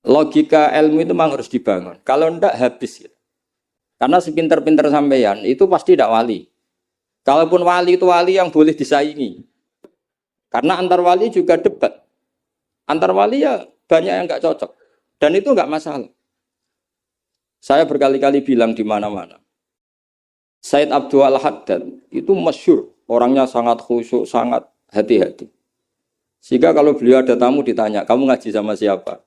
Logika ilmu itu memang harus dibangun. Kalau ndak habis gitu. Karena sepinter-pinter sampeyan itu pasti tidak wali. Kalaupun wali itu wali yang boleh disaingi. Karena antar wali juga debat. Antar wali ya banyak yang nggak cocok. Dan itu nggak masalah. Saya berkali-kali bilang di mana-mana. Said Abdul Al-Haddad itu masyhur. Orangnya sangat khusyuk, sangat hati-hati. Sehingga kalau beliau ada tamu ditanya, kamu ngaji sama siapa?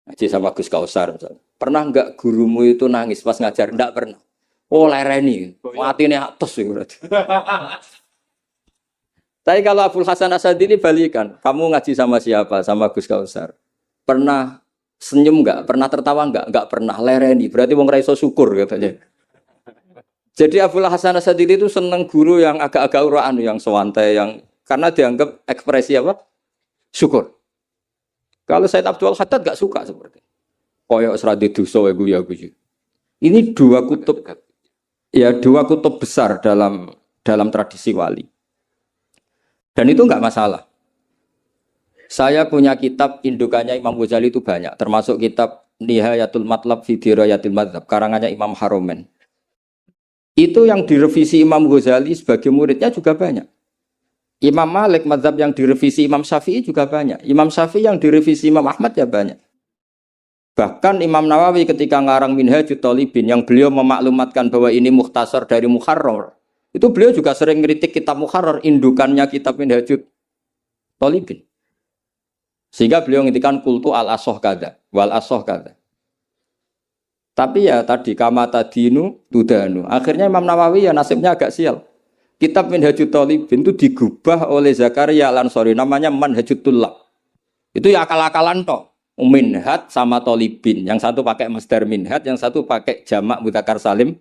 Ngaji sama Gus Kausar misalnya. Pernah enggak gurumu itu nangis pas ngajar? Enggak pernah. Oh lereni, mati ini atas berarti. Tapi kalau Abdul Hasan Asadili balikan, kamu ngaji sama siapa? Sama Gus Kausar. Pernah senyum enggak? Pernah tertawa enggak? Enggak pernah. Lereni, berarti wong ra iso syukur katanya. Jadi Abdul Hasan Asadili itu seneng guru yang agak-agak uraan, yang sewantai, yang karena dianggap ekspresi apa? Syukur. Kalau Said Abdul Haddad gak suka seperti itu. Koyok seradi dosa ya guyu. Ini dua kutub besar dalam tradisi wali. Dan itu enggak masalah. Saya punya kitab indukannya Imam Ghazali itu banyak, termasuk kitab Nihayatul Matlab fi Dirayatil Madzhab karangannya Imam Haromen. Itu yang direvisi Imam Ghazali sebagai muridnya juga banyak. Imam Malik mazhab yang direvisi Imam Syafi'i juga banyak. Imam Syafi'i yang direvisi Imam Ahmad ya banyak. Bahkan Imam Nawawi ketika ngarang Minhajut Thalibin yang beliau memaklumatkan bahwa ini mukhtasar dari Muharrar. Itu beliau juga sering ngeritik kitab Muharrar, indukannya kitab Minhajut Thalibin. Sehingga beliau ngintikan kultu al-asoh kada, wal asoh kada. Tapi ya tadi kama tadinu tudanu. Akhirnya Imam Nawawi ya nasibnya agak sial. Kitab Minhajut Thalibin itu digubah oleh Zakaria Al-Ansari, namanya Manhajut Tullab. Itu ya akal-akalan toh. Minhaj sama Thalibin, yang satu pakai masdar minhaj, yang satu pakai jamak mudzakkar salim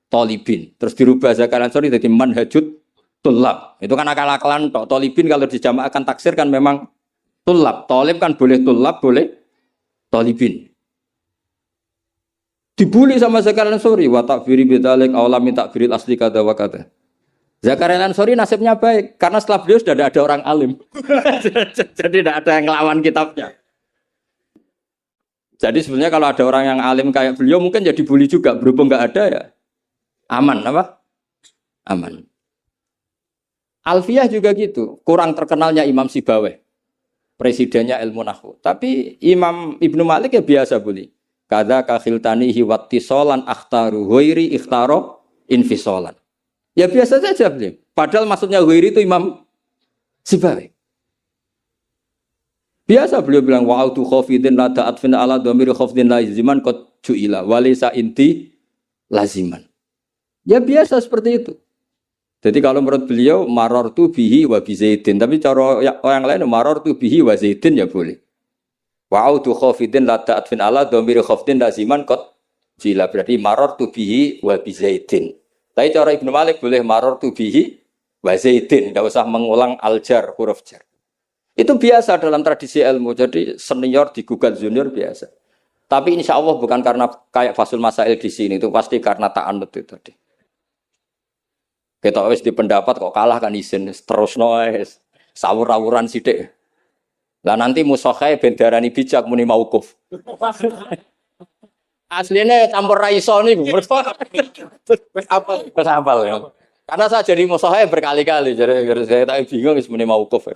Thalibin. Terus dirubah Zakaria Al-Ansari jadi Manhajut Tullab. Itu kan akal-akalan toh. Thalibin kalau dijamakkan taksir kan memang Tullab. Thalib kan boleh Tullab, boleh Thalibin. Dibully sama Zakaria Al-Ansari, wa takfiri bidzalik aula min takfiril asli kada wa kada. Zakaria Al-Ansari nasibnya baik karena setelah beliau sudah ada orang alim. Jadi tidak ada yang ngelawan kitabnya. Jadi sebenarnya kalau ada orang yang alim kayak beliau mungkin jadi bully juga, berhubung nggak ada ya aman apa? Aman. Alfiyah juga gitu, kurang terkenalnya Imam Sibawayh, presidennya ilmu nahwu. Tapi Imam Ibnu Malik ya biasa bully. Kada kakhiltanihi wattisolan akhtaru ghairi ikhtaro infisolan. Ya biasa saja beliau. Padahal maksudnya ghairi itu Imam Sibawayh. Biasa beliau bilang wa'autu khafidin la da'atfin ala dhamiri khafidin laziman qad ju'ila walisa inti laziman. Ya biasa seperti itu. Jadi kalau menurut beliau marartu bihi wa bi zaidin, tapi cara orang lain marartu bihi wa zaidin ya boleh. Wa'autu khafidin la da'atfin ala dhamiri khafidin laziman qad ju'ila, berarti marartu bihi wa bi zaidin. Tapi cara Ibnu Malik boleh marartu bihi wa zaidin, tidak usah mengulang al-jar, huruf jar. Itu biasa dalam tradisi ilmu. Jadi senior digugat junior biasa. Tapi insya Allah bukan karena kayak Fasul Masail di sini, itu pasti karena ta'anut itu tadi. Kita wis di pendapat kok kalah kan izin terus noes sawur-awuran sithik. Lah nanti musokhai bendarani bijak muni mauquf. Aslinya campur raiso niku. Wis apal ya. Karena saya jadi musokhai berkali-kali, jadi saya tak bingung wis muni mauquf.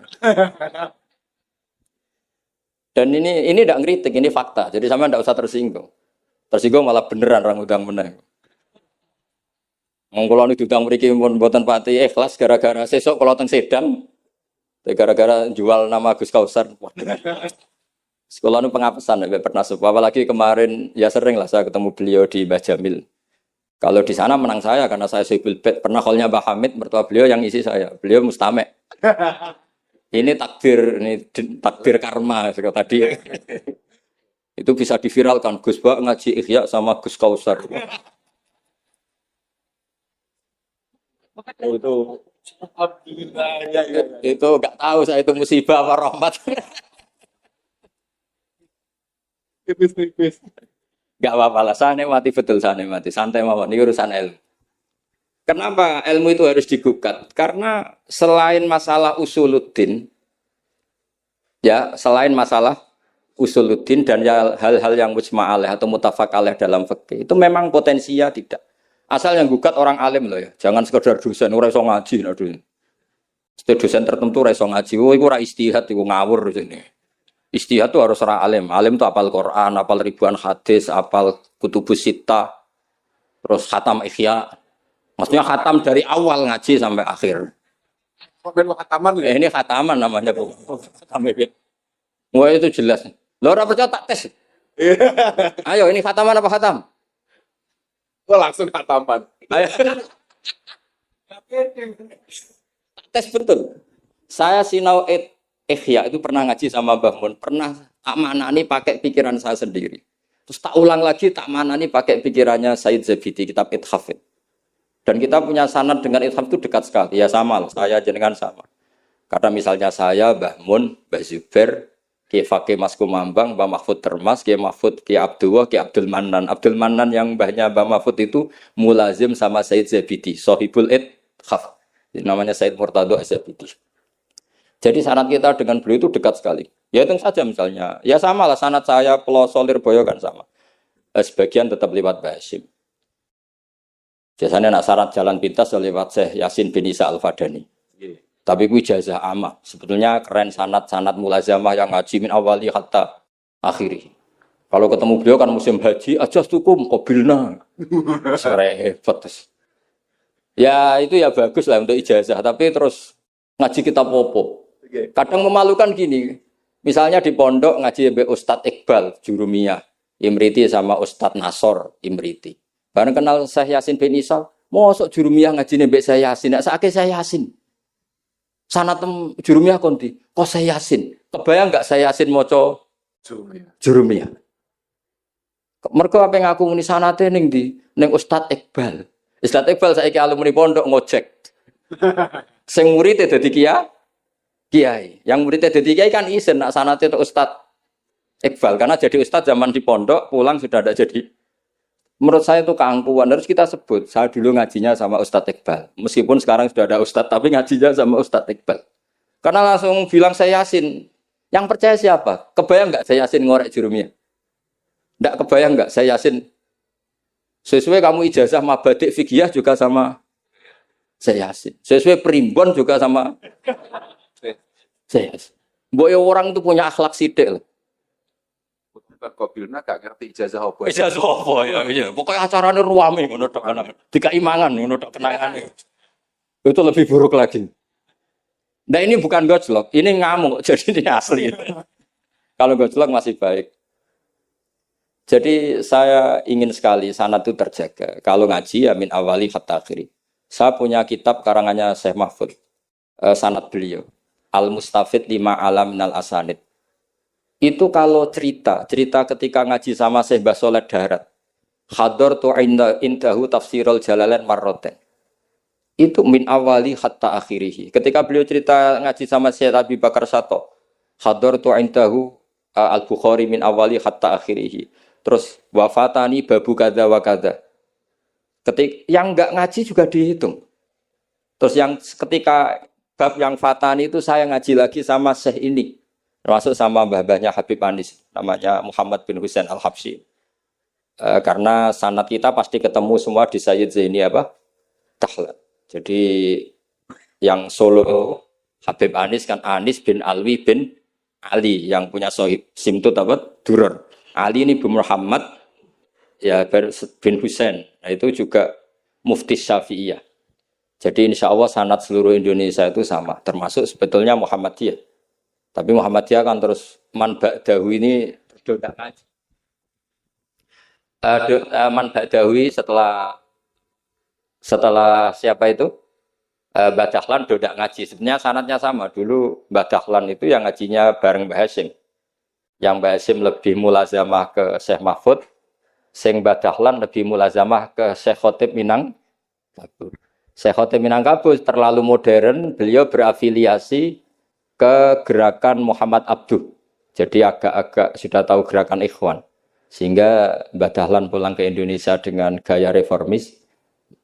Dan ini tidak ngeritik, ini fakta. Jadi sampean tidak usah tersinggung. Tersinggung malah beneran orang udang menang. Mengkulo niku diutang mriki pun mboten pati ikhlas gara-gara sesuk kula teng Sedang gara-gara jual nama Gus Kausar. Sekolah nu pengapesan nek pernah sup. Apalagi kemarin ya sering lah saya ketemu beliau di Mbah Jamil. Kalau di sana menang saya karena saya Sibul Bet. Pernah call-nya Mbah Hamid, mertua beliau yang isi saya. Beliau mustame'. Ini takdir karma tadi. Itu bisa diviralkan Gus Ba ngaji Ihya sama Gus Kausar. Itu enggak tahu saya itu musibah apa rahmat. Enggak apa-apa lah, saya mati betul, saya mati santai mawon, ini urusan ilmu. Kenapa ilmu itu harus digugat? Karena selain masalah usuluddin, ya selain masalah usuluddin dan hal-hal yang mujma' alaih atau muttafaq alaih dalam fikih itu memang potensinya tidak. Asal yang gugat orang alim loh ya. Jangan sekedar dosen ora iso ngaji aduh. Dosen tertentu ora iso ngaji. Oh iku ora istihad iku ngawur jene. Istihad itu harus orang alim. Alim itu apal Quran, apal ribuan hadis, apal kutubus sittah, terus khatam Ihya. Maksudnya khatam dari awal ngaji sampai akhir. Khataman ya? Ini khataman namanya bu. Wah itu jelas. Lo orang percaya tak tes. Ayo ini khataman apa khatam? Oh, langsung khataman. Ayo. Tes betul. Saya sinau Ihya itu pernah ngaji sama Mbah Mun, pernah tak manani pakai pikiran saya sendiri. Terus tak ulang lagi tak manani pakai pikirannya Said Zabidi, kitab Ithaf. Dan kita punya sanad dengan Ithaf itu dekat sekali. Ya sama, saya jenengan sama. Karena misalnya saya, Mbah Mun, Mbah Zubair, Ki Fakih Mas Kumambang, Mbah Mahfud Termas, Ki Mahfud, Ki Abdullah, Ki Abdul Manan. Abdul Manan yang mbahnya Mbah Mahfud itu mulazim sama Said Zabidi, Sohibul Ithaf. Namanya Said Murtado Az-Zabidi. Jadi sanad kita dengan beliau itu dekat sekali. Ya itu saja misalnya. Ya sama lah sanad saya Peloso Lirboyo kan sama. Sebagian tetap lewat Basim. Biasanya nak sanad jalan pintas lewat Syekh Yasin bin Isa Al-Fadani. Tapi itu ijazah amah. Sebetulnya keren sanad mulazamah yang ngaji min awali hatta akhiri. Kalau ketemu beliau kan musim haji, ajas tukum qabilna. Repot. Ya itu ya bagus lah untuk ijazah. Tapi terus ngaji kitab apa? Kadang memalukan gini, misalnya di pondok ngaji be Ustadz Iqbal Jurumiyah, Imriti sama Ustadz Nasor Imriti. Bareng kenal Syekh Yasin bin Isa, mosok Jurumiyah ngaji be Syekh Yasin, nak sakit Syekh Yasin. Sanad Jurumiyah konti, kok Syekh Yasin? Kebayang enggak Syekh Yasin maca Jurumiyah? Mergo apa ngaku muni sanate ning ndi? Ning Ustadz Iqbal. Ustadz Iqbal saiki alumni pondok ngojek. Sing murid dadi kiai, yang muridnya jadi kiai kan izin nak sanate itu Ustadz Iqbal karena jadi Ustadz zaman di pondok pulang sudah ada jadi. Menurut saya itu keangkuhan harus kita sebut. Saya dulu ngajinya sama Ustadz Iqbal, meskipun sekarang sudah ada Ustadz tapi ngajinya sama Ustadz Iqbal. Karena langsung bilang saya Yasin. Yang percaya siapa? Kebayang nggak saya Yasin ngorek Jurumiyah? Nggak kebayang nggak saya Yasin? Sesuai kamu ijazah mabadik fikih juga sama saya Yasin. Sesuai primbon juga sama saya. Boyo orang itu punya akhlak sidik loh. Qabilna gak ngerti ijazah apa. Ijazah apa ya? Iya. Pokoknya acaranya ruame ngono tok kan. Dikai mangan ngono tok kenangane. Itu lebih buruk lagi. Nah ini bukan gojlok, ini ngamuk. Jadi ini asli. Kalau gojlok masih baik. Jadi saya ingin sekali sanad itu terjaga. Kalau ngaji ya min awali hatta akhiri. Saya punya kitab karangannya Syekh Mahfud. Sanad beliau. Al-Mustafid lima alam minal asanid. Itu kalau cerita ketika ngaji sama Syekh Mbah Soleh Darat. Hador tu indahu tafsirul jalalain marroten. Itu min awali hatta akhirihi. Ketika beliau cerita ngaji sama Syekh Abi Bakar Sato. Hador tu indahu al-Bukhari min awali hatta akhirihi. Terus wafatani babu kada wa kada. Yang enggak ngaji juga dihitung. Terus yang ketika bab yang fatani itu saya ngaji lagi sama Syekh ini. Termasuk sama mbah-mbahnya Habib Anis. Namanya Muhammad bin Husain Al-Habsyi. Karena sanad kita pasti ketemu semua di Sayyid Zaini Dahlan. Jadi yang solo Habib Anis kan Anis bin Alwi bin Ali. Yang punya sohib simtut Duror. Ali ini bin Muhammad ya bin Husain. Nah itu juga mufti Syafi'iyah. Jadi insya Allah sanad seluruh Indonesia itu sama, termasuk sebetulnya Muhammadiyah. Tapi Muhammadiyah kan terus man ba'dahu ini dodak ngaji. Man ba'dahu setelah siapa itu? Mbah Dahlan dodak ngaji. Sebenarnya sanadnya sama. Dulu Mbah Dahlan itu yang ngajinya bareng Mbah Hasyim. Yang Mbah Hasyim lebih mulazamah ke Syekh Mahfud. Sing Mbah Dahlan lebih mulazamah ke Syekh Khotib Minangkabau. Syekh Khotib Minangkabau terlalu modern, beliau berafiliasi ke gerakan Muhammad Abduh. Jadi agak-agak sudah tahu gerakan Ikhwan. Sehingga Mbah Dahlan pulang ke Indonesia dengan gaya reformis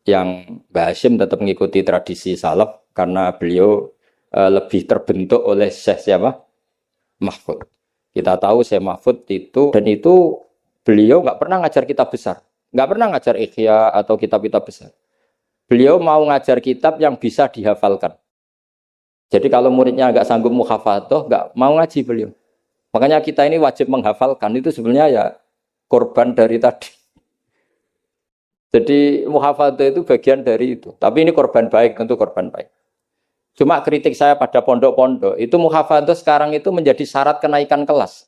yang Mbah Hasyim tetap mengikuti tradisi salaf karena beliau lebih terbentuk oleh Syekh siapa? Mahfud. Kita tahu Syekh Mahfud itu, dan itu beliau nggak pernah ngajar kitab besar, nggak pernah ngajar Ihya atau kitab-kitab besar. Beliau mau ngajar kitab yang bisa dihafalkan. Jadi kalau muridnya nggak sanggup muhafadzah, nggak mau ngaji beliau. Makanya kita ini wajib menghafalkan, itu sebenarnya ya korban dari tadi. Jadi muhafadzah itu bagian dari itu. Tapi ini korban baik, tentu korban baik. Cuma kritik saya pada pondok-pondok, itu muhafadzah sekarang itu menjadi syarat kenaikan kelas.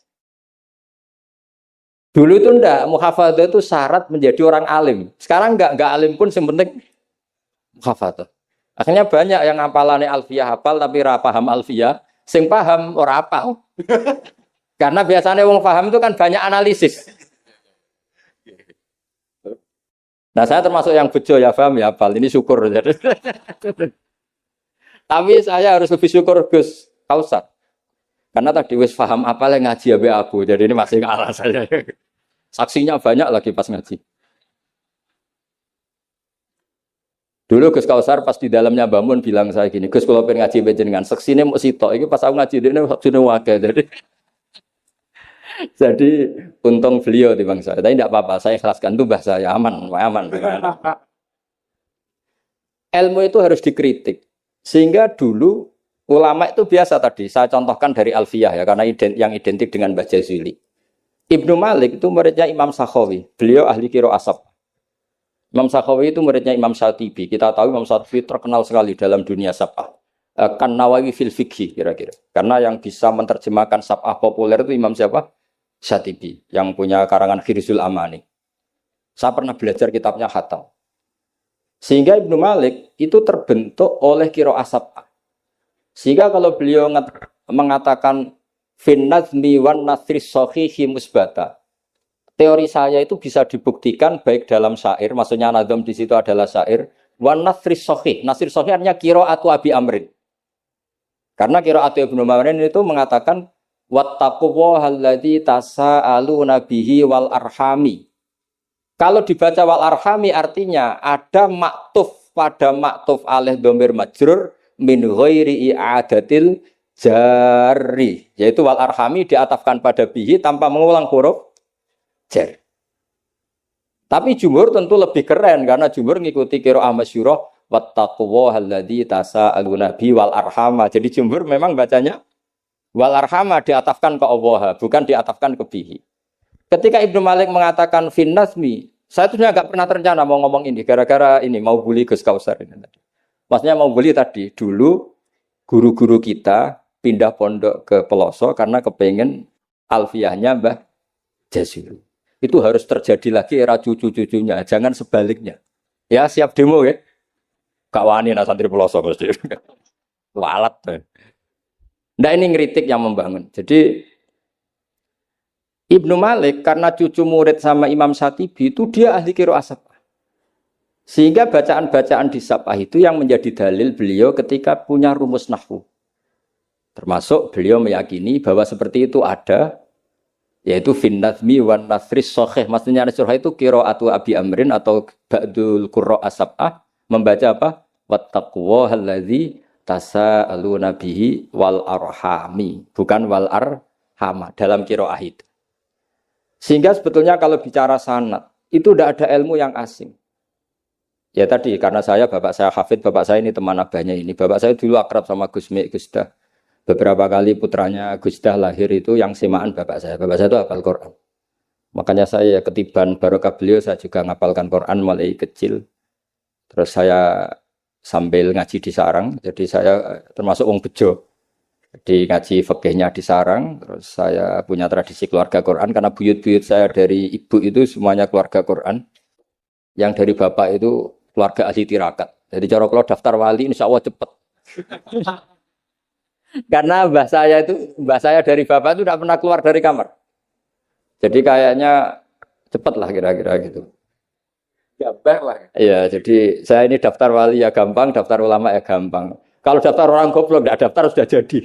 Dulu itu enggak, muhafadzah itu syarat menjadi orang alim. Sekarang enggak alim pun yang penting muhafadzah. Akhirnya banyak yang hafalannya alfiyah hafal tapi ora paham alfiyah, sing paham ora hafal. Karena biasanya wong paham itu kan banyak analisis. Nah, saya termasuk yang bejo ya paham ya hafal. Ini syukur. Tapi saya harus lebih syukur Gus Kausar. Karena tadi wis paham apa yang ngaji abe abu. Jadi ini masih kalah saya. Saksinya banyak lagi pas ngaji. Dulu Gus Kausar pas di dalamnya bangun bilang saya gini, Gus kalau pengen ngaji dengan saksinya mau sitok. Ini pas aku ngaji ini saksinya wakil. Jadi untung beliau di bangsa. Tapi tidak apa-apa. Saya ikhlaskan itu bahasa saya aman. Ilmu itu harus dikritik. Sehingga dulu ulama itu biasa tadi. Saya contohkan dari Alfiyah ya, karena yang identik dengan Mbah Jazuli. Ibnu Malik itu muridnya Imam Sakhawi. Beliau ahli qiraah asab. Imam Sakhawi itu muridnya Imam Syatibi. Kita tahu Imam Syatibi terkenal sekali dalam dunia sab'ah. Kan Nawawi fil fikhi kira-kira. Karena yang bisa menerjemahkan sab'ah populer itu Imam siapa? Syatibi. Yang punya karangan Khirzul Amani. Saya pernah belajar kitabnya Khatam. Sehingga Ibnu Malik itu terbentuk oleh qiraah sab'ah. Sehingga kalau beliau mengatakan fin nazmi wan nasri sahihi musbata. Teori saya itu bisa dibuktikan baik dalam syair, maksudnya nazam di situ adalah syair, wan nasri sahih. Nasri sahih artinya qiraatu Abi Amrin. Karena qiraatu Ibnu Amrin itu mengatakan wattaqullahalladzi tasaaluna bihi wal arhami. Kalau dibaca wal arhami artinya ada maktuf pada maktuf alih dhamir majrur min ghairi i'adatil jari, yaitu wal arhami diatafkan pada bihi tanpa mengulang huruf jar. Tapi jumhur tentu lebih keren karena jumhur ngikuti qiraah masyhurah wattaqullahalladzi tasaaluna bihi wal arhama. Jadi jumhur memang bacanya wal arhama diatafkan ke Allah, bukan diatafkan ke bihi. Ketika Ibnu Malik mengatakan fin nazmi, saya tuh nggak pernah terencana mau ngomong ini gara-gara ini mau bully Gus Kausar ini tadi. Maksudnya mau bully tadi dulu guru-guru kita pindah pondok ke pelosok karena kepengen alfiyahnya Mbah Jazuli. Itu harus terjadi lagi era cucu-cucunya, jangan sebaliknya. Ya siap demo ya. Kak wani nak santri pelosok pasti. Walat. Nah ini ngeritik yang membangun. Jadi Ibnu Malik karena cucu murid sama Imam Syatibi itu dia ahli qiraah sab'ah. Sehingga bacaan-bacaan di sab'ah itu yang menjadi dalil beliau ketika punya rumus nahwu. Termasuk beliau meyakini bahwa seperti itu ada, yaitu fin nazmi wan nasri sahih. Maksudnya nasrah itu qiraatu Abi Amrin atau ba'dul qurra sab'ah membaca apa? Wattaqullahalladzi tasaaluna bihi wal arhami, bukan wal arhama dalam qiraah itu. Sehingga sebetulnya kalau bicara sanad itu tidak ada ilmu yang asing. Ya tadi karena bapak saya hafid, bapak saya ini teman abahnya ini. Bapak saya dulu akrab sama Gus Mik, Gus Dah. Beberapa kali putranya Gus Dah lahir itu yang semaan bapak saya. Bapak saya itu hafal Quran. Makanya saya ketiban barokah beliau saya juga ngapalkan Quran mulai kecil. Terus saya sambil ngaji di sarang. Jadi saya termasuk wong bejo. Di ngaji fikihnya di sarang, terus saya punya tradisi keluarga Quran karena buyut-buyut saya dari ibu itu semuanya keluarga Quran. Yang dari bapak itu keluarga ahli tirakat. Jadi cara kalau daftar wali insya Allah cepet. Karena mbah saya dari bapak itu tidak pernah keluar dari kamar. Jadi kayaknya cepet lah kira-kira gitu. Gampang lah. Iya, jadi saya ini daftar wali ya gampang, daftar ulama ya gampang. Kalau daftar orang goblok tidak daftar sudah jadi.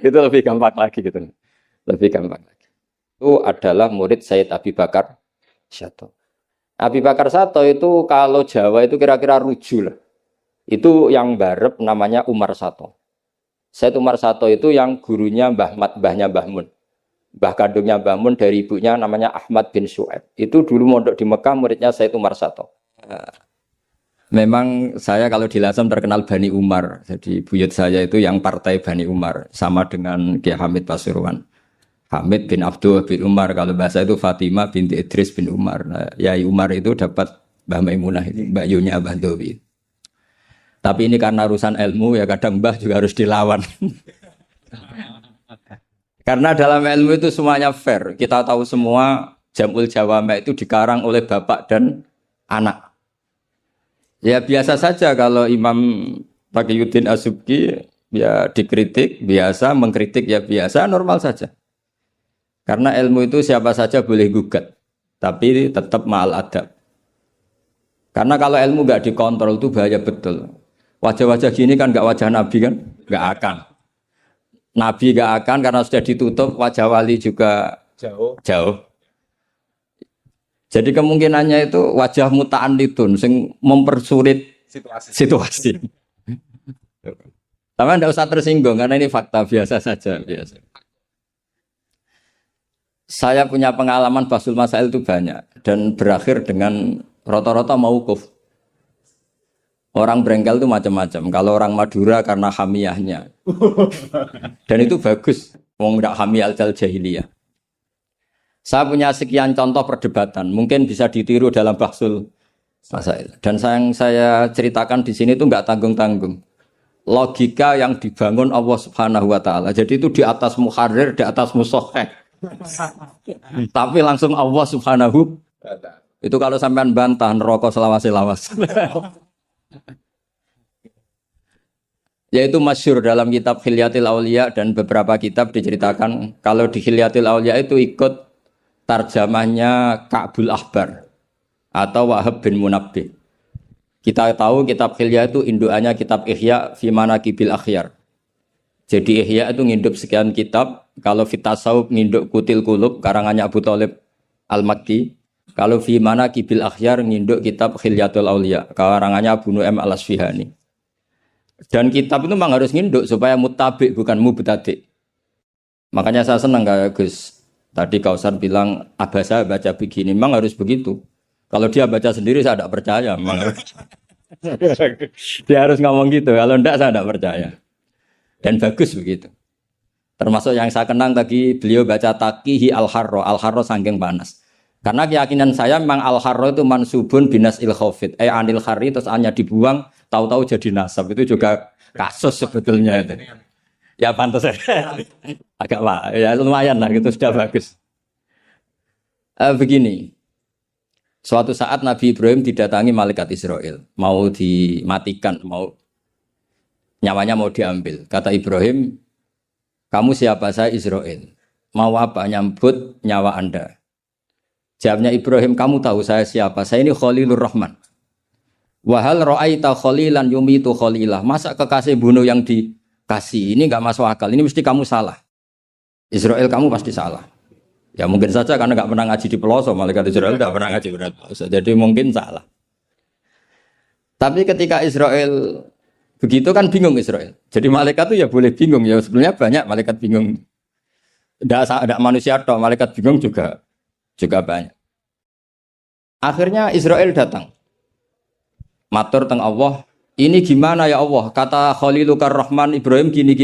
Itu lebih gampang lagi gitu. Lebih gampang lagi. Itu adalah murid Sayyid Abi Bakar Syato. Abi Bakar Syato itu kalau Jawa itu kira-kira ruju lah. Itu yang barep namanya Umar Syato. Said Umar Sato itu yang gurunya mbahnya Mbah Mun. Mbah kandungnya Mbah Mun dari ibunya namanya Ahmad bin Syuaib. Itu dulu mondok di Mekah, muridnya Said Umar Sato. Memang saya kalau di Lasem terkenal Bani Umar. Jadi buyut saya itu yang partai Bani Umar. Sama dengan Kiai Hamid Pasuruan. Hamid bin Abdul bin Umar. Kalau bahasa itu Fatimah binti Idris bin Umar. Nah, Yai Umar itu dapat Mbah Maimunah ini, Mbak Yunya Abah Dowi. Tapi ini karena urusan ilmu ya kadang Mbah juga harus dilawan. Karena dalam ilmu itu semuanya fair. Kita tahu semua Jamul Jawame itu dikarang oleh bapak dan anak. Ya biasa saja kalau Imam Taqiyuddin As-Subki ya dikritik biasa, mengkritik ya biasa, normal saja. Karena ilmu itu siapa saja boleh gugat, tapi tetap ma'al adab. Karena kalau ilmu nggak dikontrol itu bahaya betul. Wajah-wajah gini kan nggak wajah Nabi kan, nggak akan. Nabi nggak akan karena sudah ditutup, wajah wali juga jauh. Jadi kemungkinannya itu wajah muta'annitun sing mempersulit situasi. Tapi tidak usah tersinggung karena ini fakta biasa saja. Biasa. Saya punya pengalaman Basul Masail itu banyak dan berakhir dengan rata-rata mauquf. Orang Brengkel itu macam-macam. Kalau orang Madura karena hamiyahnya. Dan itu bagus. Wong ndak hamiyah al-jahiliyah. Saya punya sekian contoh perdebatan. Mungkin bisa ditiru dalam Basul Masail. Dan yang saya ceritakan di sini itu enggak tanggung-tanggung. Logika yang dibangun Allah Subhanahu wa taala. Jadi itu di atas muharrir, di atas musoheh. Tapi langsung Allah Subhanahu. Itu kalau sampean bantah neraka selawas-lawas. Yaitu masyhur dalam kitab Khilyatil Auliya dan beberapa kitab diceritakan kalau di Khilyatil Auliya itu ikut tarjamahnya Ka'bul Ahbar atau Wahab bin Munabbih. Kita tahu kitab Khilya itu indukannya kitab Ihya fi Manaqibil Akhyar. Jadi Ihya itu nginduk sekian kitab, kalau Fitasawuf nginduk Kutil Qulub karangannya Abu Thalib Al-Makki. Kalau fi Manaqibil Akhyar nginduk kitab Khilyatul Auliya karangannya Abu Nu'aim Al-Asfihani. Dan kitab itu memang harus nginduk supaya muttabi bukan mubtadi. Makanya saya senang kayak Gus. Tadi Kausar bilang abasa baca begini, memang harus begitu. Kalau dia baca sendiri saya tidak percaya. Dia harus ngomong gitu. Kalau tidak saya tidak percaya. Dan bagus begitu. Termasuk yang saya kenang tadi beliau baca Taqihi Al-Harro. Al-Harro saking panas. Karena keyakinan saya memang Al-Harro itu mansubun binas il-khofit. Anil khari terus hanya dibuang, tahu-tahu jadi nasab. Itu juga kasus sebetulnya itu. Ya pantas agak ya lumayan lah gitu sudah bagus. Begini. Suatu saat Nabi Ibrahim didatangi malaikat Israel, mau dimatikan, nyawanya mau diambil. Kata Ibrahim, "Kamu siapa?" "Saya Israel." "Mau apa?" "Nyambut nyawa Anda." Jawabnya Ibrahim, "Kamu tahu saya siapa? Saya ini Khalilur Rahman." "Wa hal ra'aita khalilan yumitu khalilah." Masa kekasih bunuh yang dikasih? Ini enggak masuk akal. Ini mesti kamu salah. Israel, kamu pasti salah. Ya mungkin saja karena enggak pernah ngaji di pelosok, malaikat Israel enggak pernah ngaji berat pelosok. Jadi mungkin salah. Tapi ketika Israel begitu kan bingung Israel. Jadi malaikat itu ya boleh bingung ya. Sebenarnya banyak malaikat bingung. Tidak manusia toh, malaikat bingung juga banyak. Akhirnya Israel datang. Matur teng Allah, "Ini gimana ya Allah?" Kata Khalilukar Rahman Ibrahim gini.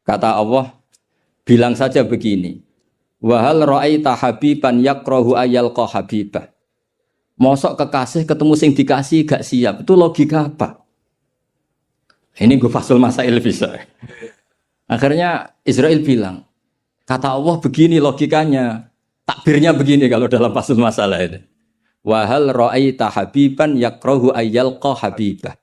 Kata Allah, "Bilang saja begini. Wa hal ra'aita habiban yakrahu ayyalqa habibah." Mosok kekasih ketemu sing dikasih gak siap. Itu logika apa? Ini gue Fasul Masail bisa. Akhirnya Israel bilang, kata Allah begini logikanya. Takbirnya begini kalau dalam Fasul Masalah itu. Wa hal ra'aita habiban yakrahu ayyalqa habibah.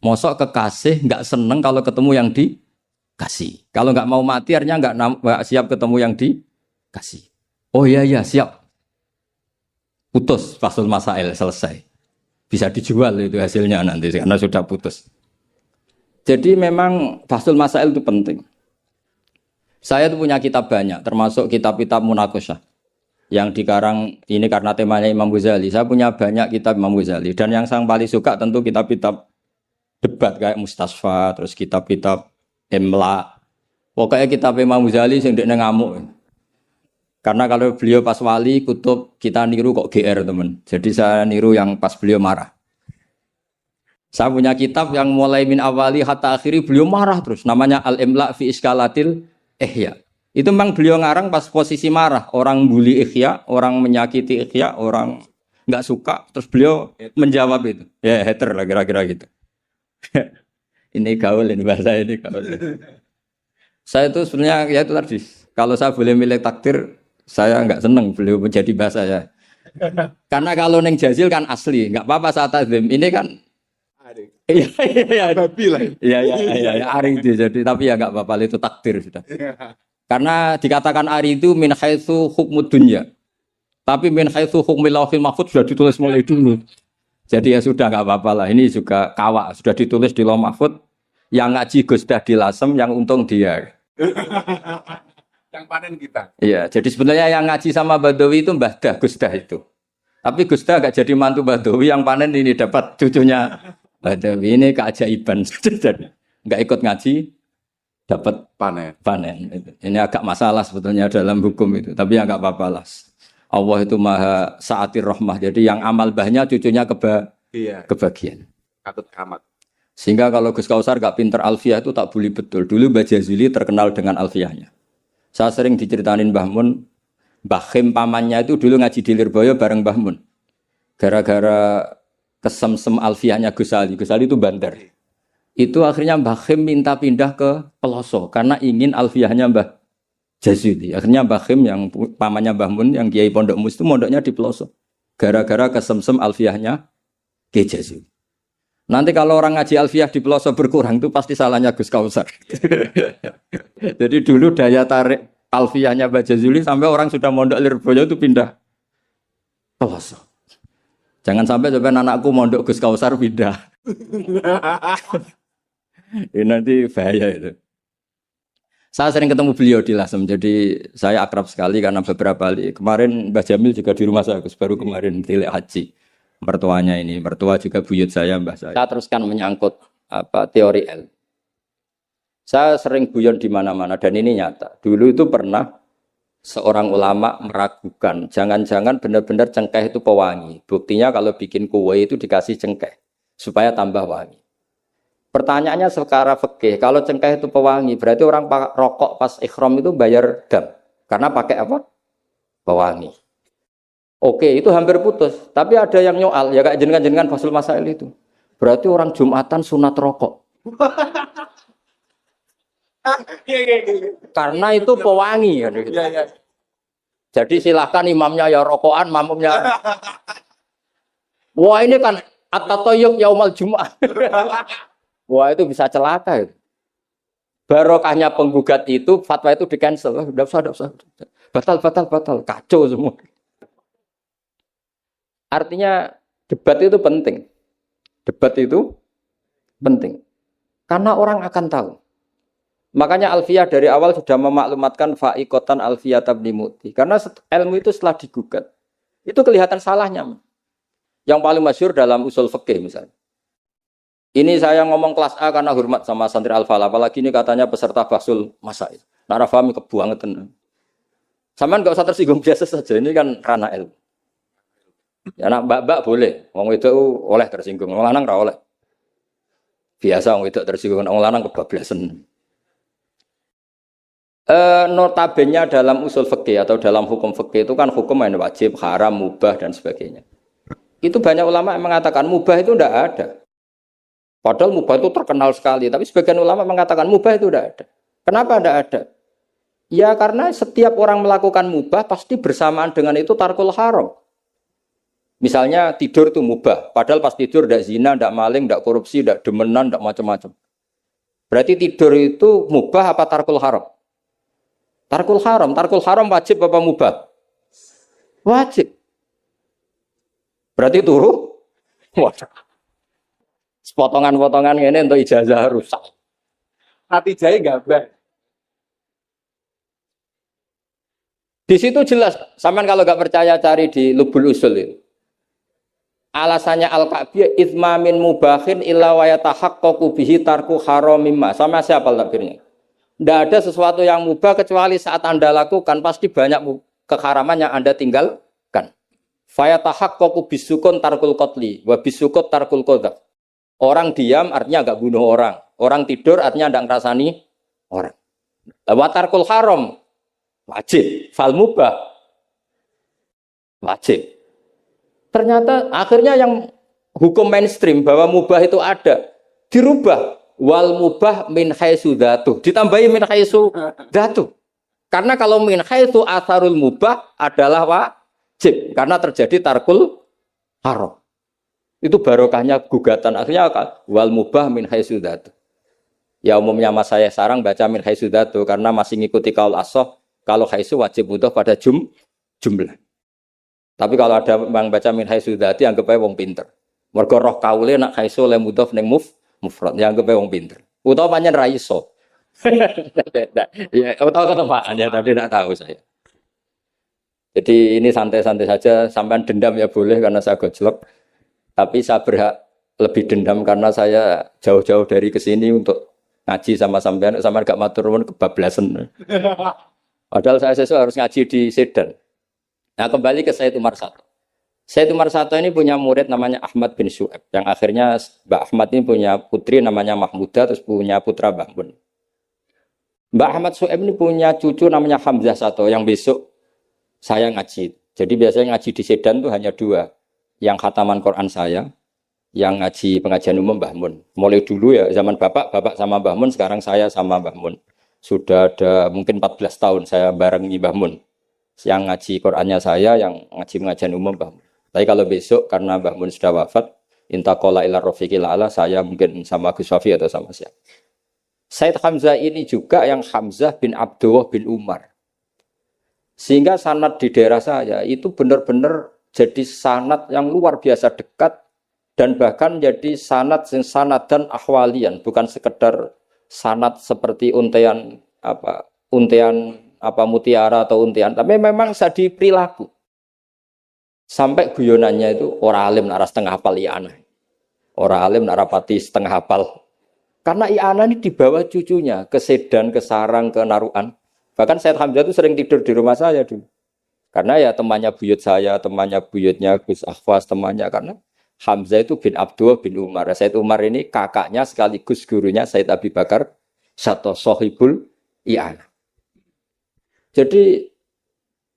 Mosok kekasih enggak seneng kalau ketemu yang dikasih. Kalau enggak mau mati artinya enggak siap ketemu yang dikasih. Oh iya siap. Putus Fasul Masail selesai. Bisa dijual itu hasilnya nanti karena sudah putus. Jadi memang Fasul Masail itu penting. Saya itu punya kitab banyak, termasuk kitab-kitab Munaqasyah. Yang dikarang ini karena temanya Imam Ghazali. Saya punya banyak kitab Imam Ghazali. Dan yang saya paling suka tentu kitab-kitab debat kayak Mustasfa, terus kitab-kitab Imla. Pokoknya kitab Imam Ghazali sing ndekne ngamuk. Karena kalau beliau pas wali kutub kita niru kok GR teman. Jadi saya niru yang pas beliau marah. Saya punya kitab yang mulai min awali hatta akhiri beliau marah terus. Namanya Al-Imla fi Iskalatil Ihya. Itu memang beliau ngarang pas posisi marah. Orang bully Ihya, orang menyakiti Ihya, orang nggak suka. Terus beliau menjawab itu. Ya hater lah kira-kira gitu. Ini gaul ini bahasa ini gaul. Saya itu sebenarnya ya itu tadi. Kalau saya boleh milih takdir, saya nggak seneng beliau menjadi bahasa ya. Karena kalau neng Jazil kan asli, nggak apa-apa saat azim. Ini kan iya iya babi lah. Iya iya ari itu jadi tapi ya nggak apa-apa itu takdir sudah. Karena dikatakan ari itu min haitsu hukmud dunya. Tapi min haitsu hukmil lauhil mahfuz sudah ditulis mulai dulu. Jadi ya sudah nggak apa-apa lah. Ini juga kawak sudah ditulis di lauh mahfuz. Yang ngaji Gus Dah di Lasem, yang untung dia. Yang panen kita. Iya, jadi sebenarnya yang ngaji sama Badawi itu Mbah Dah, Gus Dah itu. Tapi Gus Dah gak jadi mantu Badawi, yang panen ini dapat cucunya Badawi. Ini keajaiban. Gak ikut ngaji, dapat panen. Ini agak masalah sebetulnya dalam hukum itu. Tapi ya gak apa-apa lah. Allah itu maha sa'atir rahmah. Jadi yang amal bahnya cucunya kebagian. Katut kamat. Sehingga kalau Gus Kausar gak pinter alfiah itu tak bully betul. Dulu Mbah Jazuli terkenal dengan alfiahnya. Saya sering diceritain Mbah Mun, Mbah Khim pamannya itu dulu ngaji di Lirboyo bareng Mbah Mun. Gara-gara kesemsem alfiahnya Gus Ali. Gus Ali itu bandar. Itu akhirnya Mbah Khim minta pindah ke Peloso karena ingin alfiahnya Mbah Jazuli. Akhirnya Mbah Khim yang pamannya Mbah Mun yang Kiai Pondok Mus itu mondoknya di Peloso. Gara-gara kesemsem alfiahnya Kiai Jazuli. Nanti kalau orang ngaji alfiah di Peloso berkurang itu pasti salahnya Gus Kausar. Jadi dulu daya tarik alfiahnya Mbah Jazuli sampai orang sudah mondok Lirboyo itu pindah Peloso. Jangan sampai anakku mondok Gus Kausar pindah. Ini nanti bahaya itu. Saya sering ketemu beliau di Lasem, jadi saya akrab sekali karena beberapa kali. Kemarin Mbah Jamil juga di rumah saya, Gus, baru kemarin tilek haji. Mertuanya ini, mertua juga buyut saya, mbah saya. Saya teruskan menyangkut teori L. Saya sering guyon di mana-mana dan ini nyata. Dulu itu pernah seorang ulama meragukan, jangan-jangan benar-benar cengkeh itu pewangi. Buktinya kalau bikin kue itu dikasih cengkeh supaya tambah wangi. Pertanyaannya secara fikih, kalau cengkeh itu pewangi, berarti orang rokok pas ikhram itu bayar dam karena pakai apa? Pewangi. Oke, itu hampir putus. Tapi ada yang nyoal, ya kayak jenengan-jenengan Fasul Masail itu. Berarti orang Jumatan sunat rokok. Karena itu pewangi. Ya. Jadi silahkan imamnya ya rokokan, makmumnya. Wah ini kan at-tatayyub yaumal Jum'ah. Wah itu bisa celaka. Barokahnya penggugat itu, fatwa itu di-cancel. Udah usah. Batal. Kacau semua. Artinya debat itu penting. Debat itu penting. Karena orang akan tahu. Makanya Alfiyah dari awal sudah memaklumatkan fa'iqatan Alfiyah tabni muti. Karena ilmu itu setelah digugat. Itu kelihatan salahnya. Yang paling masyhur dalam usul fikih misalnya. Ini saya ngomong kelas A karena hormat sama santri Al-Falah. Apalagi ini katanya peserta Fasul Masail. Nara fahmi kebuangetan. Samaan enggak usah tersinggung biasa saja. Ini kan ranah ilmu. Ya anak mbak-mbak boleh, wong wedok oleh tersinggung, wong lanang ora oleh. Biasa wong wedok tersinggung, wong lanang kebablasan. Notabene dalam usul fikih atau dalam hukum fikih itu kan hukum yang wajib, haram, mubah dan sebagainya. Itu banyak ulama yang mengatakan mubah itu tidak ada. Padahal mubah itu terkenal sekali, tapi sebagian ulama mengatakan mubah itu tidak ada. Kenapa tidak ada? Ya karena setiap orang melakukan mubah pasti bersamaan dengan itu tarkul haram. Misalnya tidur itu mubah, padahal pas tidur tidak zina, tidak maling, tidak korupsi, tidak demenan, tidak macam-macam. Berarti tidur itu mubah apa tarkul haram? Tarkul haram wajib apa mubah? Wajib. Berarti turu? Waduh. Potongan-potongan ini untuk ijazah rusak. Hati jaya gabah. Di situ jelas, sampean kalau nggak percaya cari di Lubul Usul itu. Alasannya Al-Ka'biyah itsma min mubahin illa wa yatahaqqaqu bihi tarku haramimma. Sama siapa takbirnya? Tidak ada sesuatu yang mubah kecuali saat Anda lakukan pasti banyak keharaman yang Anda tinggalkan. Fa yatahaqqaqu bisukun tarkul qatli wa bisukut tarkul qadzaf. Orang diam artinya enggak bunuh orang. Orang tidur artinya enggak ngrasani orang. Wa tarkul haram wajib, fal mubah wajib. Ternyata akhirnya yang hukum mainstream bahwa mubah itu ada dirubah wal mubah min haitsu dzatu, ditambahi min haitsu dzatu. Karena kalau min haitsu atharul mubah adalah wajib karena terjadi tarkul haram. Itu barokahnya gugatan akhirnya wal mubah min haitsu dzatu. Ya umumnya mas saya sarang baca min haitsu dzatu karena masih ngikuti kaul ashah kalau haitsu wajib mudhof pada jumlah. Tapi kalau ada yang baca min haitsu dzati anggap ae wong pinter. Mergo roh kaule nak haitsu le mudhof ning mufrad ya anggap ae wong pinter. Utawa pancen ra iso. Ya, utawa ketepaan ya tapi tidak tahu saya. Jadi ini santai-santai saja, sampean dendam ya boleh karena saya gojlok. Tapi saya berhak lebih dendam karena saya jauh-jauh dari kesini untuk ngaji sama sampean gak matur nuwun kebablasan. Padahal saya sesuai harus ngaji di Sedan. Nah kembali ke Said Umar Sato. Said Umar Sato ini punya murid namanya Ahmad bin Syu'aib. Yang akhirnya Mbak Ahmad ini punya putri namanya Mahmudah, terus punya putra Mbah Mun. Mbak Ahmad Syu'aib ini punya cucu namanya Hamzah Sato, yang besok saya ngaji. Jadi biasanya ngaji di Sedan itu hanya dua. Yang khataman Quran saya, yang ngaji pengajian umum Mbah Mun. Mulai dulu ya zaman bapak sama Mbah Mun, sekarang saya sama Mbah Mun. Sudah ada mungkin 14 tahun saya barengi Mbah Mun. Yang ngaji Qur'annya saya, yang ngaji pengajian umum Mbah Mun. Tapi kalau besok karena Mbah Mun sudah wafat, intaqala ila rafiqil a'la, saya mungkin sama Gus Wafi atau sama siapa. Said Hamzah ini juga yang Hamzah bin Abdullah bin Umar. Sehingga sanad di daerah saya itu benar-benar jadi sanad yang luar biasa dekat dan bahkan jadi sanad dan ahwalian, bukan sekedar sanad seperti untian mutiara atau untian, tapi memang sadi perilaku. Sampai guyonannya itu orang alim nara setengah hafal i'anah. Orang alim nara pati setengah hafal. Karena i'anah ini dibawa cucunya ke Sedan, ke Sarang, ke Naruan. Bahkan Said Hamzah itu sering tidur di rumah saya dulu. Karena ya temannya buyut saya, temannya buyutnya Gus Akhwas, temannya karena Hamzah itu bin Abdullah bin Umar. Said Umar ini kakaknya sekaligus gurunya Said Abi Bakar Sato Sohibul i'anah. Jadi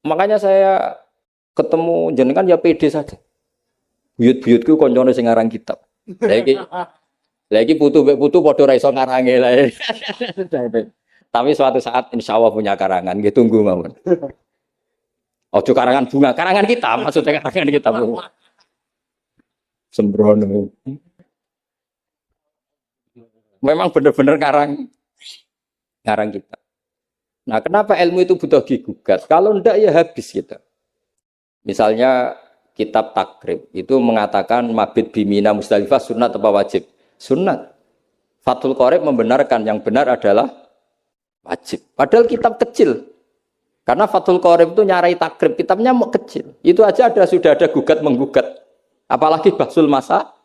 makanya saya ketemu jenengan ya pede saja. Buyut-buyutku koncone sing ngarang kitab. Lagi putu padha ra iso ngarange lah. Tapi suatu saat insya Allah punya karangan, nggih tunggu mawon. Ojo karangan bunga, karangan kitab, maksudnya karangan kitab. Sembrono. Memang benar-benar ngarang kitab. Nah, kenapa ilmu itu butuh digugat? Kalau ndak ya habis kita. Misalnya kitab Takrib itu mengatakan mabit bimina Musdalifah sunnat apa wajib? Sunnat. Fathul Qorib membenarkan yang benar adalah wajib. Padahal kitab kecil. Karena Fathul Qorib itu nyarai Takrib, kitabnya mau kecil. Itu aja sudah ada gugat menggugat. Apalagi Bahsul Masa.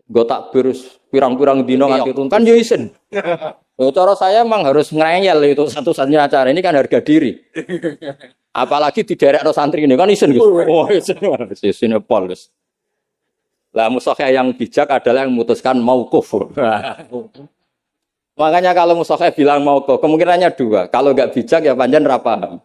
Gue takbir pirang-pirang dino nganti kan yo isin. Cara saya memang harus ngerengel itu satu-satunya acara ini kan harga diri. Apalagi di daerah santri ini kan isin gitu. Oh isin pol guys. Lah musokhah yang bijak adalah yang memutuskan mauquf. Makanya kalau musokhah bilang mauquf kemungkinannya dua. Kalau nggak bijak ya panjang ra paham.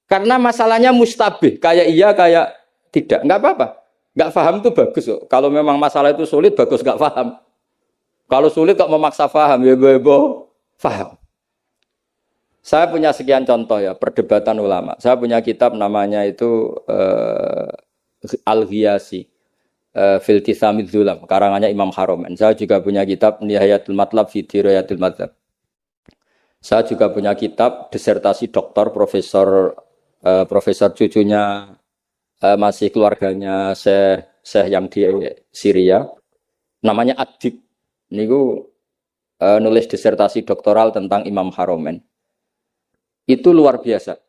Karena masalahnya mustabih, kayak iya kayak tidak. Nggak apa-apa. Nggak paham itu bagus kok. Kalau memang masalah itu sulit bagus nggak paham. Kalau sulit kok memaksa paham, ya paham. Saya punya sekian contoh ya, perdebatan ulama. Saya punya kitab namanya itu Al-Ghiyasi, Filtisamid Zulam, karangannya Imam Haromen. Saya juga punya kitab Nihayatul Matlab fi Dirayatul Madzhab. Saya juga punya kitab disertasi doktor, profesor cucunya, masih keluarganya Syekh yang di Syria, namanya Adib. Niku nulis disertasi doktoral tentang Imam Haromen. Itu luar biasa.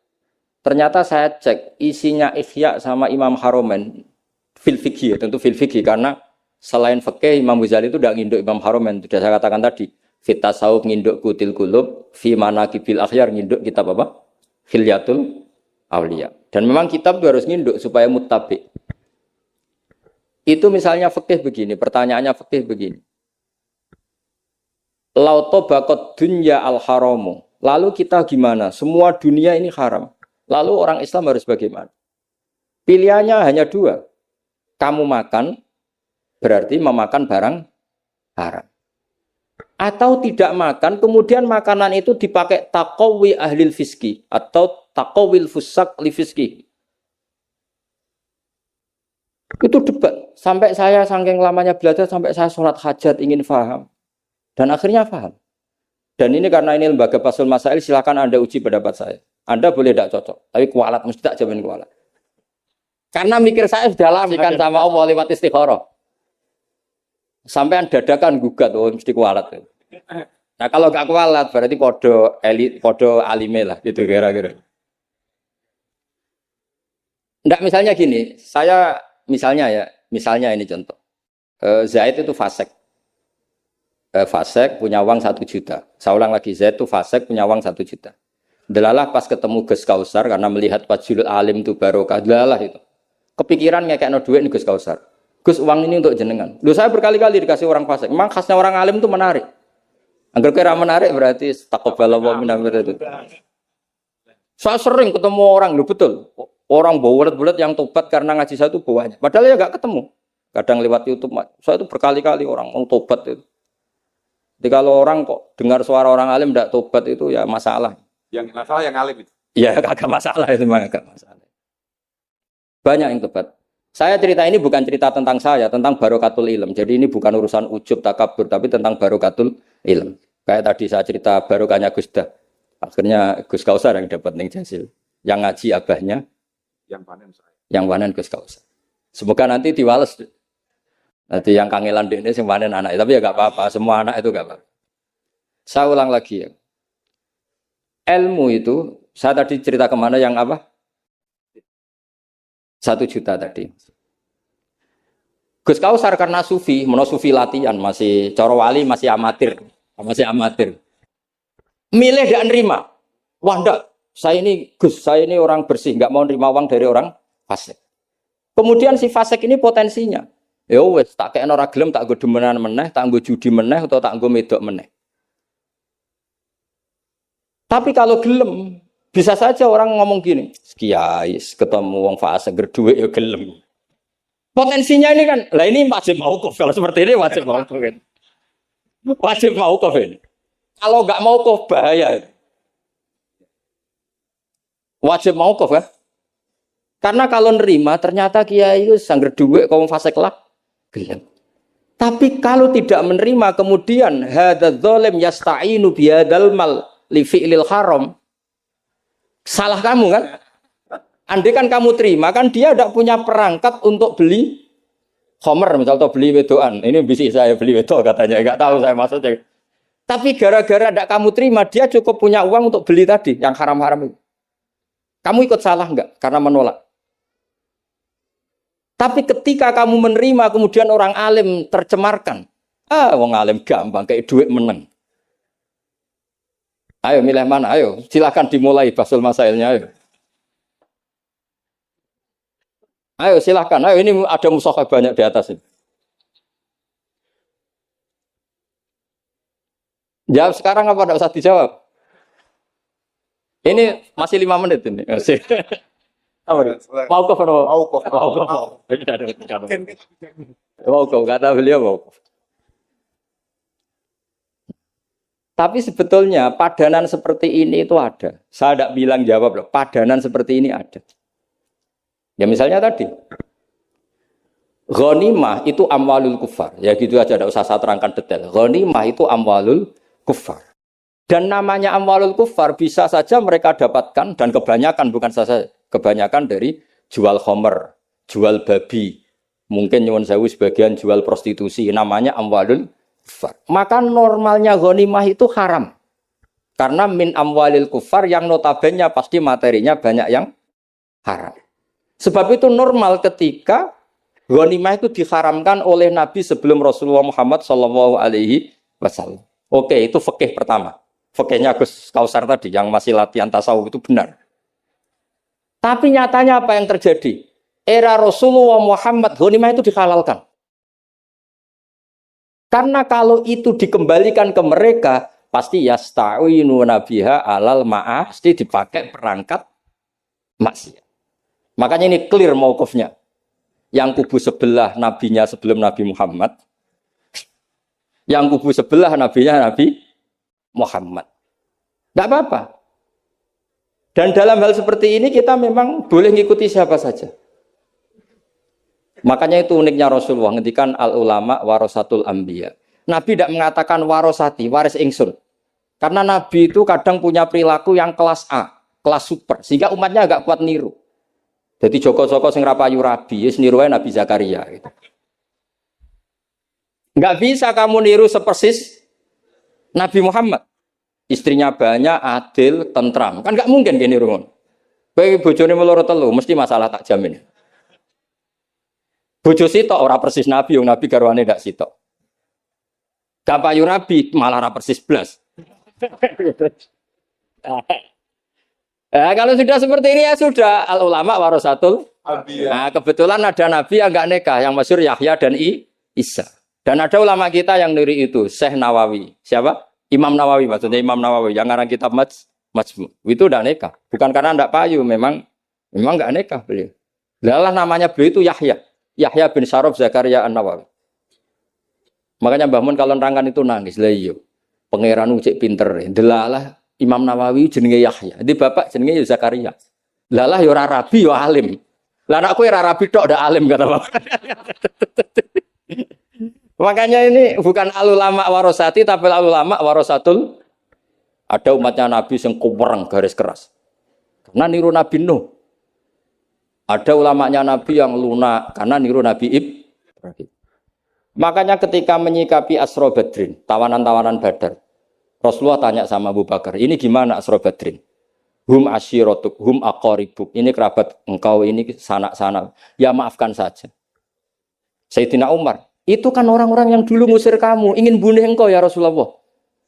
Ternyata saya cek isinya Ihya sama Imam Haromen fil fikih, tentu fil fikih karena selain fikih Imam Ghazali itu tidak nginduk Imam Haromen, sudah saya katakan tadi. Fit tasawuf nginduk kutil kulub, fi manaqibil akhyar nginduk kitab apa? Hilyatul Auliya. Dan memang kitab itu harus nginduk supaya muttabi. Itu misalnya fikih begini, pertanyaannya fikih begini. Lauto bakot dunya al haramu. Lalu kita gimana? Semua dunia ini haram. Lalu orang Islam harus bagaimana? Pilihannya hanya dua. Kamu makan berarti memakan barang haram. Atau tidak makan, kemudian makanan itu dipakai taqawi ahlil fiski atau taqawil fusak li fiski. Itu debat. Sampai saya saking lamanya belajar, sampai saya sholat hajat ingin paham. Dan akhirnya paham. Dan ini karena ini lembaga Fathul Masail, silakan Anda uji pendapat saya. Anda boleh tidak cocok, tapi kualat, mesti tak jamin kualat. Karena mikir saya sudah lamikan sama Allah lewat istikharah. Sampai dadakan gugat, oh mesti kualat. Nah kalau gak kualat berarti podo elit, podo alime lah gitu kira-kira. Nggak misalnya gini, saya misalnya ini contoh. Zaid itu fasek. Fasek punya uang 1 juta. Saya ulang lagi, Zaid itu fasek punya uang 1 juta. Delalah pas ketemu Gus Kausar karena melihat wajhul alim itu barokah. Delalah itu. Kepikiran ngekekno duit nih Gus Kausar. Gus uang ini untuk jenengan. Loh saya berkali-kali dikasih orang fasik. Memang khasnya orang alim itu menarik. Angger kira menarik berarti taqabbalallahu minna itu. Saya sering ketemu orang, loh betul. Orang bulat-bulat yang tobat karena ngaji saya itu banyak. Padahal ya enggak ketemu. Kadang lewat YouTube. Saya itu berkali-kali orang mau tobat itu. Jadi kalau orang kok dengar suara orang alim enggak tobat itu ya masalah. Yang masalah yang alim itu. Ya kagak masalah itu, memang agak masalah. Banyak yang tobat. Saya cerita ini bukan cerita tentang saya, tentang barokatul ilm. Jadi ini bukan urusan ujub takabur, tapi tentang barokatul ilm. Kayak tadi saya cerita barokahnya Gus Dah. Akhirnya Gus Kausar yang dapat ning Jasil. Yang ngaji abahnya, Yang panen saya. yang panen Gus Kausar. Semoga nanti diwales. Nanti yang kangelan ini yang panen anak. Tapi ya gak apa-apa, semua anak itu gak apa-apa. Saya ulang lagi ya. Ilmu itu, saya tadi cerita kemana yang apa? 1 juta tadi. Gus Kausar karena sufi, sufi latihan, masih coro wali, masih amatir. Milih dan nerima. Wah enggak, saya ini Gus, saya ini orang bersih, enggak mau nerima uang dari orang fasik. Kemudian si fasik ini potensinya. Ya wes, tak kena ora gelem, tak nggo demenan meneh, tak nggo judi meneh atau tak nggo medok meneh. Tapi kalau gelem, bisa saja orang ngomong gini, kiai ketemu wong fasik gerduwe ya gelem. Potensinya ini kan, lah ini wajib mauquf. Kalau seperti ini wajib mauquf kan. Wajib mauquf ini. Kalau enggak mauquf bahaya. Wajib mauquf kan? Karena kalau nerima ternyata kiai itu sangger duwe kaum fasik lah gelem. Tapi kalau tidak menerima kemudian hadzal zalim yasta'inu bihadzal mal li fi'lil haram. Salah kamu kan? Andai kan kamu terima, kan dia tidak punya perangkat untuk beli khomer, misalnya beli wedoan. Ini bisa saya beli wedok katanya, enggak tahu saya maksudnya. Tapi gara-gara tidak kamu terima, dia cukup punya uang untuk beli tadi, yang haram-haram itu. Kamu ikut salah enggak? Karena menolak. Tapi ketika kamu menerima, kemudian orang alim tercemarkan. Wong alim gampang, kayak duit menang. Ayo milih mana? Ayo, silakan dimulai Fathul Masailnya. Ayo silakan. Ayo ini ada mushaf banyak di atas ini. Jawab sekarang apa tidak usah dijawab? Ini masih 5 menit ini. Mauquf atau Mauquf. Mauquf kata beliau mauquf. Tapi sebetulnya padanan seperti ini itu ada. Saya tidak bilang jawab loh. Padanan seperti ini ada. Ya misalnya tadi. Ghanimah itu amwalul kufar. Ya gitu aja, tidak usah saya terangkan detail. Ghanimah itu amwalul kufar. Dan namanya amwalul kufar bisa saja mereka dapatkan, dan kebanyakan, bukan saja kebanyakan dari jual khomer, jual babi. Mungkin nyuwun sewu sebagian jual prostitusi. Namanya amwalul kufar. Maka normalnya ghanimah itu haram. Karena min amwalil kufar yang notabene pasti materinya banyak yang haram. Sebab itu normal ketika Ghanimah itu diharamkan oleh Nabi sebelum Rasulullah Muhammad Shallallahu Alaihi Wasallam. Oke, itu fikih pertama. Fikihnya Gus Kausar tadi yang masih latihan tasawuf itu benar. Tapi nyatanya apa yang terjadi? Era Rasulullah Muhammad ghanimah itu dihalalkan. Karena kalau itu dikembalikan ke mereka, pasti yasta'inu nabiha alal ma'asti dipakai perangkat maksiat. Makanya ini clear mauqifnya. Yang kubu sebelah nabinya sebelum Nabi Muhammad. Yang kubu sebelah nabinya Nabi Muhammad. Tidak apa-apa. Dan dalam hal seperti ini kita memang boleh ngikuti siapa saja. Makanya itu uniknya Rasulullah ngendikan al ulama warasatul anbiya. Nabi tidak mengatakan warosati, waris ingsun. Karena Nabi itu kadang punya perilaku yang kelas A, kelas super, sehingga umatnya agak kuat niru. Jadi Joko-Joko sing rapayu rabi, wis niru Nabi Zakaria gitu. Enggak bisa kamu niru sepersis Nabi Muhammad. Istrinya banyak, adil, tentram. Kan enggak mungkin gini niru. Kowe bojone meloro telu, mesti masalah tak jamin. Bojo sitok ora persis Nabi, yang Nabi garwane ndak sitok. Gak payu rabi malah ora persis blas. Kalau sudah seperti ini ya sudah al ulama warasatul anbiya. Nah, kebetulan ada nabi yang enggak nikah, yang masyhur Yahya dan Isa. Dan ada ulama kita yang niri itu, Syekh Nawawi. Siapa? Imam Nawawi, maksudnya Imam Nawawi yang ngarang kitab Majmu. Itu enggak nikah. Bukan karena enggak payu, memang enggak nikah beliau. Lalah namanya beliau itu Yahya. Yahya bin Syaraf Zakaria An-Nawawi. Makanya Mbah Mun kalau nerangkan itu nangis. Lah iya. Pangeran cek pinter. Delalah Imam Nawawi jenenge Yahya. Di bapak jenenge Zakaria. Lalah ya ora rabi ya alim. Lah anakku ora rabi tok ndak alim kata bapak. Makanya ini bukan al ulama warosati tapi al ulama warasatul. Ada umatnya Nabi yang kuwereng garis keras. Karena niru Nabi Nuh. Ada ulamanya Nabi yang lunak karena niru Nabi Ibrahim. Makanya ketika menyikapi Asra Badrin, tawanan-tawanan Badar, Rasulullah tanya sama Abu Bakar, ini gimana Asra Badrin? Hum asyiratuk, hum aqaribuk. Ini kerabat engkau, ini sanak-sanak. Ya maafkan saja. Sayyidina Umar, itu kan orang-orang yang dulu ngusir kamu, ingin bunuh engkau ya Rasulullah.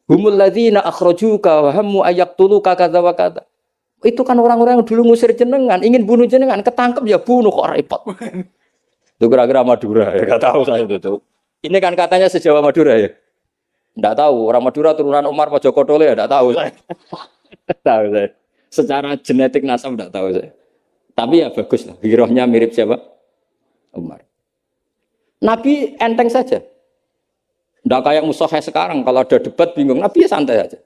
Humul ladzina akhrajuka wa hammu ayaqtuluka kadza wa kadza. Itu kan orang-orang yang dulu ngusir jenengan, ingin bunuh jenengan, ketangkep ya bunuh kok repot. Itu kira-kira Madura ya, enggak tahu saya itu. Ini kan katanya sejawa Madura ya. Enggak tahu, orang Madura turunan Umar Mojokerto ya enggak tahu saya. Tahu saya. Secara genetik nasab enggak tahu saya. Tapi ya bagus lah, hirohnya mirip siapa? Umar. Nabi enteng saja. Enggak kayak musuh sekarang kalau ada debat bingung, Nabi ya santai aja.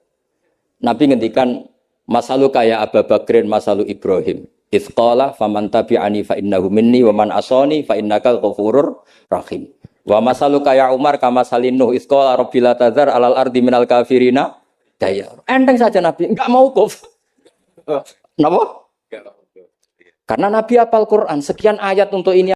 Nabi ngendikan masalu kaya Abu Bakrin masalu Ibrahim. Itsqala faman tabi'ani fa innahu minni wa man asani fa innaka ghafurur rahim. Wa masalu kaya Umar kama salinu itsqala rabbil tazar alal ardi minal kafirina dayar. Enteng saja Nabi, enggak mau kuf. Kenapa? Karena Nabi hafal Quran, sekian ayat untuk ini